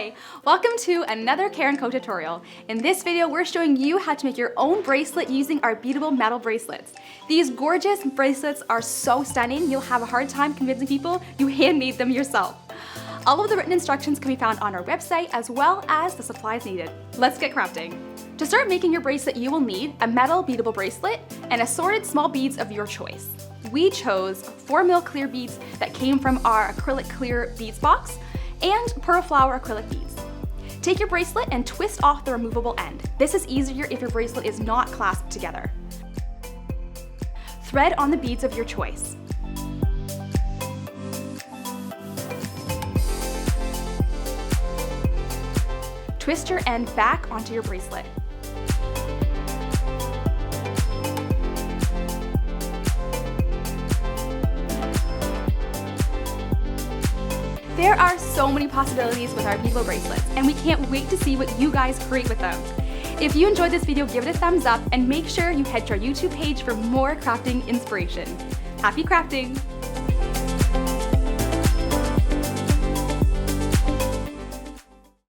Hi! Welcome to another Karen Co tutorial. In this video, we're showing you how to make your own bracelet using our beadable metal bracelets. These gorgeous bracelets are so stunning, you'll have a hard time convincing people you handmade them yourself. All of the written instructions can be found on our website as well as the supplies needed. Let's get crafting. To start making your bracelet, you will need a metal beadable bracelet and assorted small beads of your choice. We chose 4mm clear beads that came from our acrylic clear beads box and pearl flower acrylic beads. Take your bracelet and twist off the removable end. This is easier if your bracelet is not clasped together. Thread on the beads of your choice. Twist your end back onto your bracelet. There are so many possibilities with our beadable bracelets, and we can't wait to see what you guys create with them. If you enjoyed this video, give it a thumbs up and make sure you head to our YouTube page for more crafting inspiration. Happy crafting!